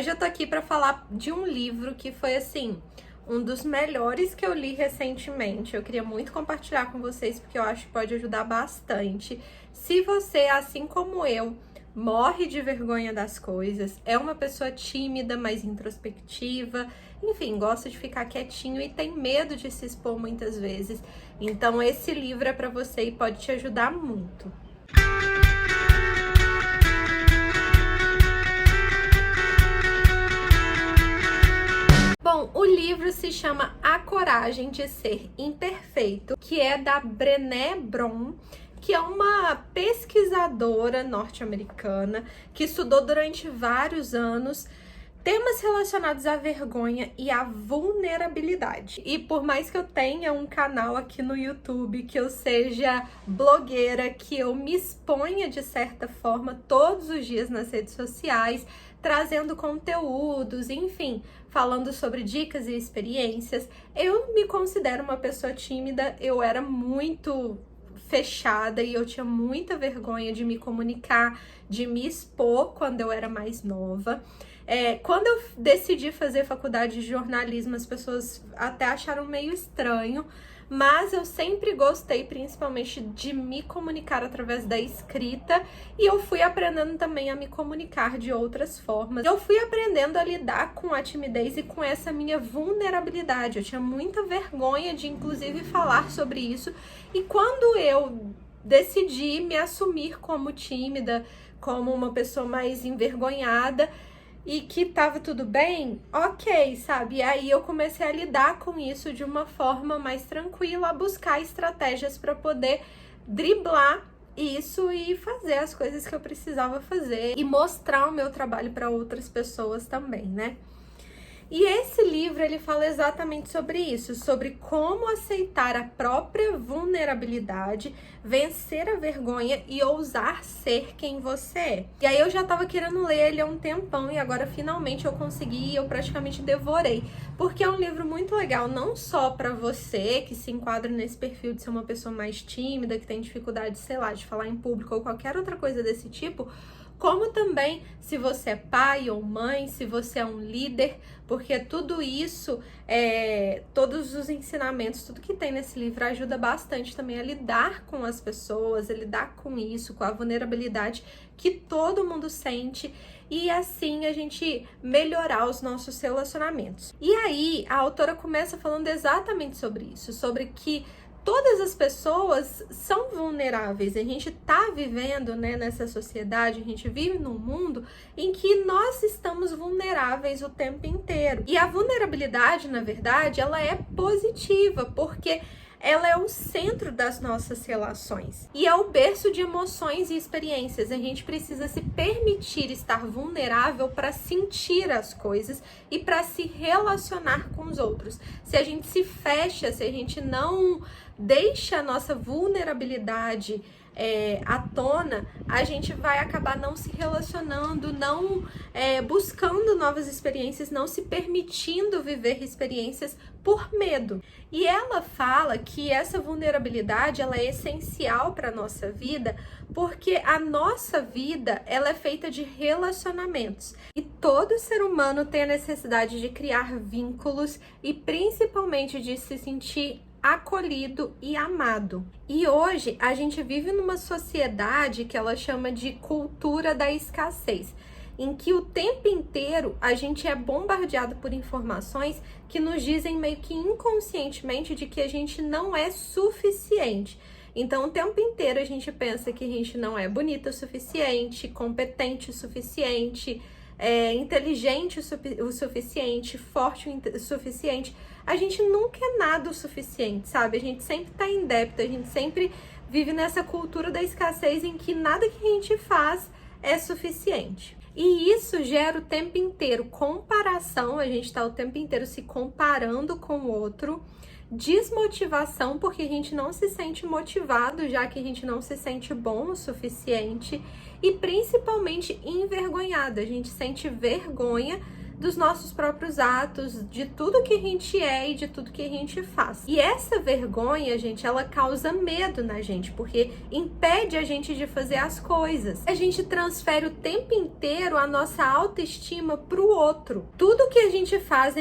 Hoje eu tô aqui pra falar de um livro que foi, assim, um dos melhores que eu li recentemente. Eu queria muito compartilhar com vocês porque eu acho que pode ajudar bastante. Se você, assim como eu, morre de vergonha das coisas, é uma pessoa tímida, mais introspectiva, enfim, gosta de ficar quietinho e tem medo de se expor muitas vezes. Então esse livro é pra você e pode te ajudar muito. Bom, o livro se chama A Coragem de Ser Imperfeito, que é da Brené Brown, que é uma pesquisadora norte-americana que estudou durante vários anos temas relacionados à vergonha e à vulnerabilidade. E por mais que eu tenha um canal aqui no YouTube, que eu seja blogueira, que eu me exponha de certa forma todos os dias nas redes sociais, trazendo conteúdos, enfim, falando sobre dicas e experiências, eu me considero uma pessoa tímida. Eu era muito fechada e eu tinha muita vergonha de me comunicar, de me expor quando eu era mais nova. Quando eu decidi fazer faculdade de jornalismo, as pessoas até acharam meio estranho, mas eu sempre gostei principalmente de me comunicar através da escrita e eu fui aprendendo também a me comunicar de outras formas. Eu fui aprendendo a lidar com a timidez e com essa minha vulnerabilidade. Eu tinha muita vergonha de, inclusive, falar sobre isso, e quando eu decidi me assumir como tímida, como uma pessoa mais envergonhada, e que tava tudo bem, ok, sabe? E aí eu comecei a lidar com isso de uma forma mais tranquila, a buscar estratégias para poder driblar isso e fazer as coisas que eu precisava fazer e mostrar o meu trabalho para outras pessoas também, né? E esse livro, ele fala exatamente sobre isso, sobre como aceitar a própria vulnerabilidade, vencer a vergonha e ousar ser quem você é. E aí eu já tava querendo ler ele há um tempão e agora finalmente eu consegui e eu praticamente devorei. Porque é um livro muito legal, não só pra você que se enquadra nesse perfil de ser uma pessoa mais tímida, que tem dificuldade, sei lá, de falar em público ou qualquer outra coisa desse tipo, como também se você é pai ou mãe, se você é um líder, porque tudo isso, todos os ensinamentos, tudo que tem nesse livro ajuda bastante também a lidar com as pessoas, a lidar com isso, com a vulnerabilidade que todo mundo sente, e assim a gente melhorar os nossos relacionamentos. E aí a autora começa falando exatamente sobre isso, sobre que todas as pessoas são vulneráveis. A gente tá vivendo, né, nessa sociedade, a gente vive num mundo em que nós estamos vulneráveis o tempo inteiro. E a vulnerabilidade, na verdade, ela é positiva, porque ela é o centro das nossas relações e é o berço de emoções e experiências. A gente precisa se permitir estar vulnerável para sentir as coisas e para se relacionar com os outros. Se a gente se fecha, se a gente não deixa a nossa vulnerabilidade à tona, a gente vai acabar não se relacionando, não buscando novas experiências, não se permitindo viver experiências por medo. E ela fala que essa vulnerabilidade, ela é essencial para a nossa vida, porque a nossa vida, ela é feita de relacionamentos. E todo ser humano tem a necessidade de criar vínculos e principalmente de se sentir acolhido e amado. E hoje a gente vive numa sociedade que ela chama de cultura da escassez, em que o tempo inteiro a gente é bombardeado por informações que nos dizem meio que inconscientemente de que a gente não é suficiente. Então o tempo inteiro a gente pensa que a gente não é bonita o suficiente, competente o suficiente, inteligente o suficiente, forte o suficiente. A gente nunca é nada o suficiente, sabe? A gente sempre tá em débito, a gente sempre vive nessa cultura da escassez em que nada que a gente faz é suficiente. E isso gera o tempo inteiro comparação, a gente tá o tempo inteiro se comparando com o outro, desmotivação, porque a gente não se sente motivado, já que a gente não se sente bom o suficiente, e principalmente envergonhado, a gente sente vergonha dos nossos próprios atos, de tudo que a gente é e de tudo que a gente faz. E essa vergonha, gente, ela causa medo na gente, porque impede a gente de fazer as coisas. A gente transfere o tempo inteiro a nossa autoestima pro outro. Tudo que a gente faz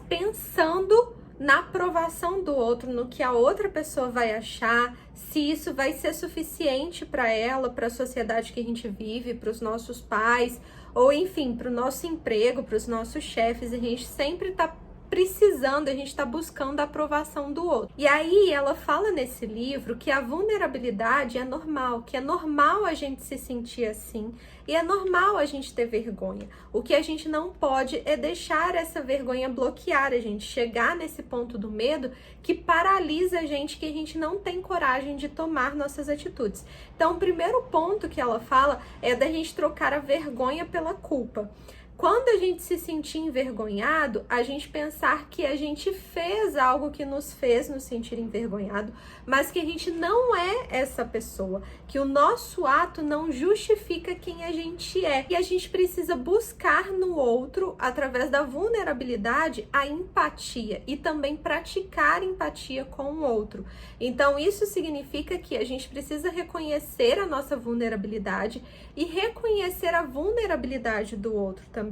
pensando na aprovação do outro, no que a outra pessoa vai achar, se isso vai ser suficiente para ela, para a sociedade que a gente vive, para os nossos pais, ou enfim, para o nosso emprego, para os nossos chefes. A gente sempre tá precisando, a gente tá buscando a aprovação do outro. E aí ela fala nesse livro que a vulnerabilidade é normal, que é normal a gente se sentir assim e é normal a gente ter vergonha. O que a gente não pode é deixar essa vergonha bloquear a gente, chegar nesse ponto do medo que paralisa a gente, que a gente não tem coragem de tomar nossas atitudes. Então, o primeiro ponto que ela fala é da gente trocar a vergonha pela culpa. Quando a gente se sentir envergonhado, a gente pensar que a gente fez algo que nos fez nos sentir envergonhado, mas que a gente não é essa pessoa, que o nosso ato não justifica quem a gente é. E a gente precisa buscar no outro, através da vulnerabilidade, a empatia e também praticar empatia com o outro. Então, isso significa que a gente precisa reconhecer a nossa vulnerabilidade e reconhecer a vulnerabilidade do outro também.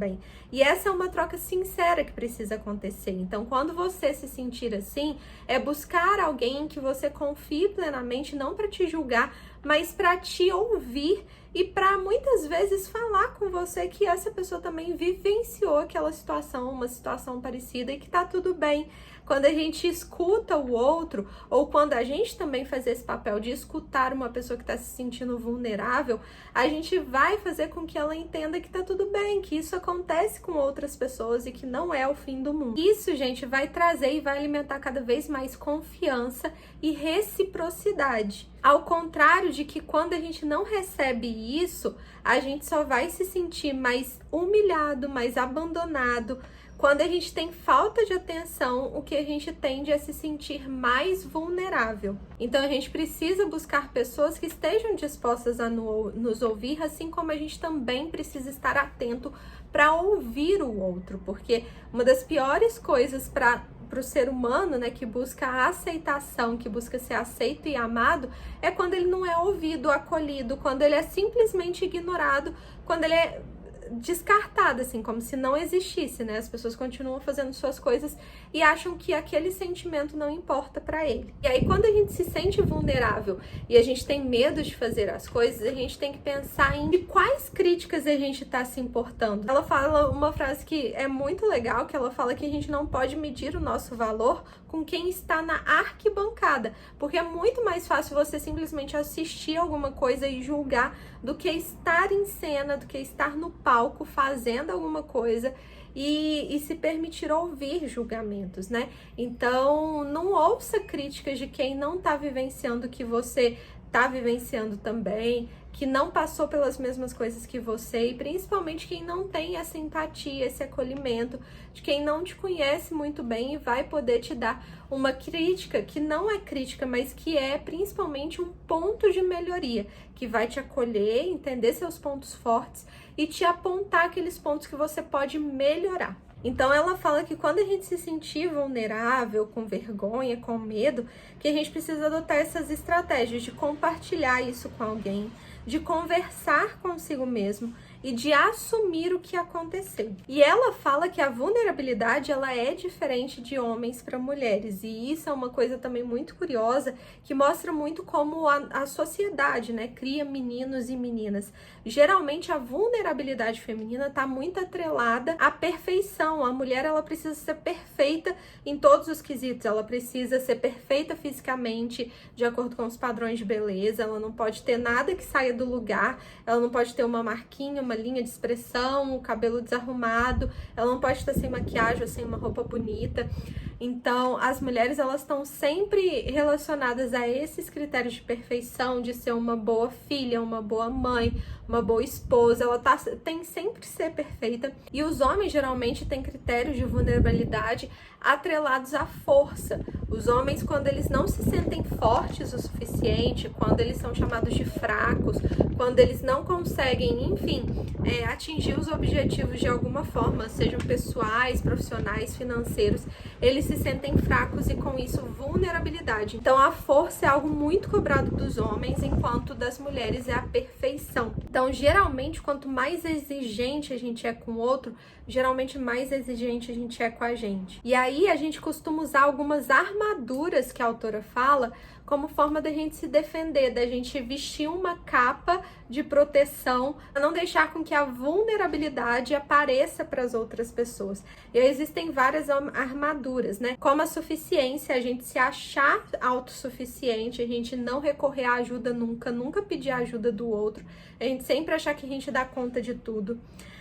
E essa é uma troca sincera que precisa acontecer. Então, quando você se sentir assim, é buscar alguém em que você confie plenamente, não para te julgar, mas para te ouvir e para muitas vezes falar com você que essa pessoa também vivenciou aquela situação, uma situação parecida e que tá tudo bem. Quando a gente escuta o outro, ou quando a gente também faz esse papel de escutar uma pessoa que está se sentindo vulnerável, a gente vai fazer com que ela entenda que tá tudo bem, que isso acontece com outras pessoas e que não é o fim do mundo. Isso, gente, vai trazer e vai alimentar cada vez mais confiança e reciprocidade. Ao contrário de que quando a gente não recebe isso, a gente só vai se sentir mais humilhado, mais abandonado. Quando a gente tem falta de atenção, o que a gente tende a se sentir mais vulnerável. Então a gente precisa buscar pessoas que estejam dispostas a nos ouvir, assim como a gente também precisa estar atento para ouvir o outro, porque uma das piores coisas para o ser humano, né, que busca a aceitação, que busca ser aceito e amado, é quando ele não é ouvido, acolhido, quando ele é simplesmente ignorado, quando ele é descartada, assim, como se não existisse, né? As pessoas continuam fazendo suas coisas e acham que aquele sentimento não importa pra ele. E aí, quando a gente se sente vulnerável e a gente tem medo de fazer as coisas, a gente tem que pensar em de quais críticas a gente tá se importando. Ela fala uma frase que é muito legal, que ela fala que a gente não pode medir o nosso valor com quem está na arquibancada, porque é muito mais fácil você simplesmente assistir alguma coisa e julgar do que estar em cena, do que estar no palco fazendo alguma coisa e se permitir ouvir julgamentos, né? Então, não ouça críticas de quem não tá vivenciando o que você tá vivenciando também, que não passou pelas mesmas coisas que você, e principalmente quem não tem essa empatia, esse acolhimento, de quem não te conhece muito bem e vai poder te dar uma crítica que não é crítica, mas que é principalmente um ponto de melhoria, que vai te acolher, entender seus pontos fortes e te apontar aqueles pontos que você pode melhorar. Então ela fala que quando a gente se sentir vulnerável, com vergonha, com medo, que a gente precisa adotar essas estratégias de compartilhar isso com alguém, de conversar consigo mesmo e de assumir o que aconteceu. E ela fala que a vulnerabilidade ela é diferente de homens para mulheres, e isso é uma coisa também muito curiosa, que mostra muito como a sociedade, né, cria meninos e meninas. Geralmente a vulnerabilidade feminina está muito atrelada à perfeição. A mulher ela precisa ser perfeita em todos os quesitos, ela precisa ser perfeita fisicamente, de acordo com os padrões de beleza, ela não pode ter nada que saia do lugar, ela não pode ter uma marquinha, uma linha de expressão, o cabelo desarrumado, ela não pode estar sem maquiagem ou sem uma roupa bonita. Então, as mulheres, elas estão sempre relacionadas a esses critérios de perfeição, de ser uma boa filha, uma boa mãe, uma boa esposa. Ela tem sempre que ser perfeita. E os homens, geralmente, têm critérios de vulnerabilidade atrelados à força. Os homens, quando eles não se sentem fortes o suficiente, quando eles são chamados de fracos, quando eles não conseguem, enfim, atingir os objetivos de alguma forma, sejam pessoais, profissionais, financeiros, eles se sentem fracos e com isso vulnerabilidade. Então a força é algo muito cobrado dos homens, enquanto das mulheres é a perfeição. Então geralmente quanto mais exigente a gente é com o outro, geralmente mais exigente a gente é com a gente. E aí a gente costuma usar algumas armaduras que a autora fala como forma da gente se defender, da gente vestir uma capa de proteção, para não deixar com que a vulnerabilidade apareça para as outras pessoas. E existem várias armaduras, né? Como a suficiência, a gente se achar autossuficiente, a gente não recorrer à ajuda nunca pedir a ajuda do outro, a gente sempre achar que a gente dá conta de tudo.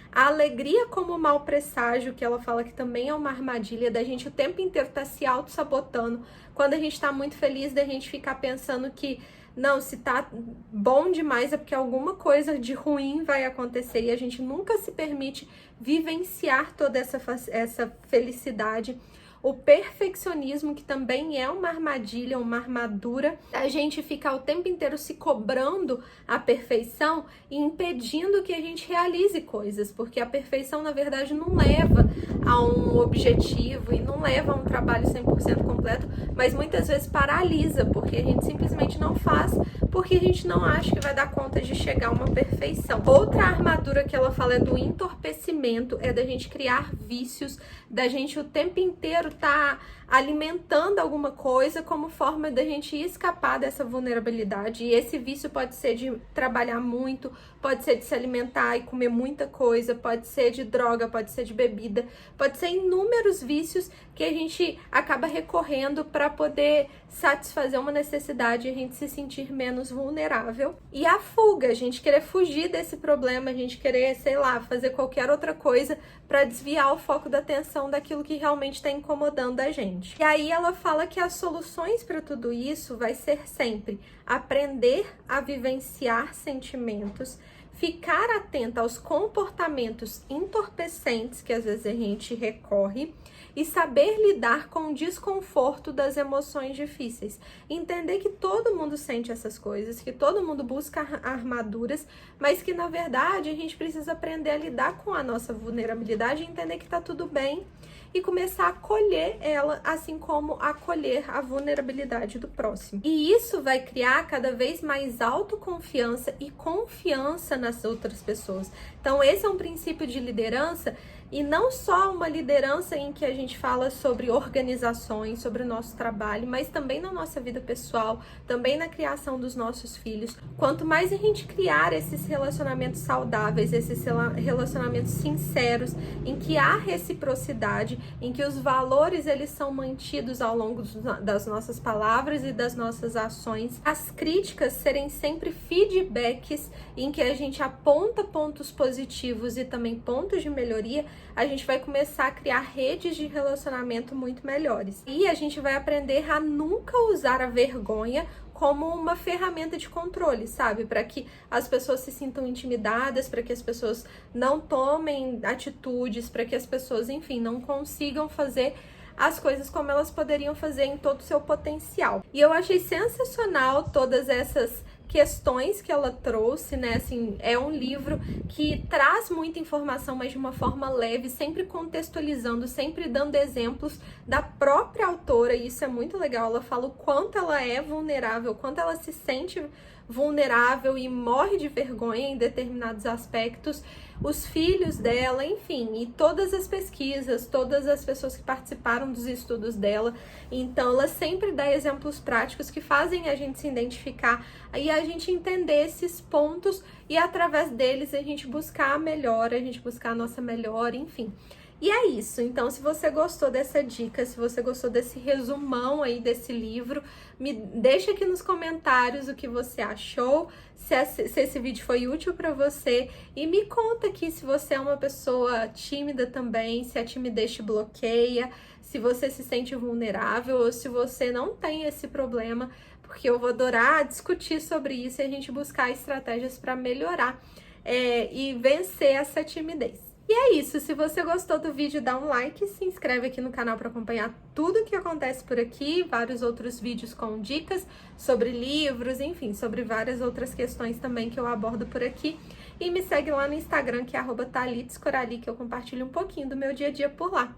A alegria como mau presságio, que ela fala que também é uma armadilha, da gente o tempo inteiro tá se auto-sabotando. Quando a gente tá muito feliz, da gente ficar pensando que, não, se tá bom demais é porque alguma coisa de ruim vai acontecer. E a gente nunca se permite vivenciar toda essa felicidade. O perfeccionismo, que também é uma armadilha, uma armadura, a gente ficar o tempo inteiro se cobrando a perfeição e impedindo que a gente realize coisas, porque a perfeição, na verdade, não leva a um objetivo e não leva a um trabalho 100% completo, mas muitas vezes paralisa, porque a gente simplesmente não faz, porque a gente não acha que vai dar conta de chegar a uma perfeição. Outra armadura que ela fala é do entorpecimento, é da gente criar vícios, da gente o tempo inteiro tá alimentando alguma coisa como forma da gente escapar dessa vulnerabilidade. E esse vício pode ser de trabalhar muito, pode ser de se alimentar e comer muita coisa, pode ser de droga, pode ser de bebida, pode ser inúmeros vícios que a gente acaba recorrendo para poder satisfazer uma necessidade e a gente se sentir menos vulnerável. E a fuga, a gente querer fugir desse problema, a gente querer, sei lá, fazer qualquer outra coisa para desviar o foco da atenção daquilo que realmente está incomodando a gente. E aí ela fala que as soluções para tudo isso vai ser sempre aprender a vivenciar sentimentos, ficar atenta aos comportamentos entorpecentes que às vezes a gente recorre e saber lidar com o desconforto das emoções difíceis. Entender que todo mundo sente essas coisas, que todo mundo busca armaduras, mas que na verdade a gente precisa aprender a lidar com a nossa vulnerabilidade e entender que tá tudo bem e começar a acolher ela, assim como acolher a vulnerabilidade do próximo. E isso vai criar cada vez mais autoconfiança e confiança nas outras pessoas. Então esse é um princípio de liderança, e não só uma liderança em que a gente fala sobre organizações, sobre o nosso trabalho, mas também na nossa vida pessoal, também na criação dos nossos filhos. Quanto mais a gente criar esses relacionamentos saudáveis, esses relacionamentos sinceros, em que há reciprocidade, em que os valores eles são mantidos ao longo das nossas palavras e das nossas ações, as críticas serem sempre feedbacks em que a gente aponta pontos positivos e também pontos de melhoria, a gente vai começar a criar redes de relacionamento muito melhores. E a gente vai aprender a nunca usar a vergonha como uma ferramenta de controle, sabe? Para que as pessoas se sintam intimidadas, para que as pessoas não tomem atitudes, para que as pessoas, enfim, não consigam fazer as coisas como elas poderiam fazer em todo o seu potencial. E eu achei sensacional todas essas questões que ela trouxe, né? Assim, é um livro que traz muita informação, mas de uma forma leve, sempre contextualizando, sempre dando exemplos da própria autora, e isso é muito legal. Ela fala o quanto ela é vulnerável, o quanto ela se sente vulnerável e morre de vergonha em determinados aspectos, os filhos dela, enfim, e todas as pesquisas, todas as pessoas que participaram dos estudos dela. Então ela sempre dá exemplos práticos que fazem a gente se identificar e a gente entender esses pontos e através deles a gente buscar a melhora, a gente buscar a nossa melhora, enfim. E é isso, então se você gostou dessa dica, se você gostou desse resumão aí desse livro, me deixa aqui nos comentários o que você achou, se esse vídeo foi útil para você, e me conta aqui se você é uma pessoa tímida também, se a timidez te bloqueia, se você se sente vulnerável ou se você não tem esse problema, porque eu vou adorar discutir sobre isso e a gente buscar estratégias para melhorar e vencer essa timidez. E é isso, se você gostou do vídeo, dá um like, se inscreve aqui no canal para acompanhar tudo que acontece por aqui, vários outros vídeos com dicas sobre livros, enfim, sobre várias outras questões também que eu abordo por aqui. E me segue lá no Instagram, que é @thalitscorali, que eu compartilho um pouquinho do meu dia a dia por lá.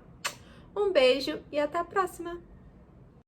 Um beijo e até a próxima!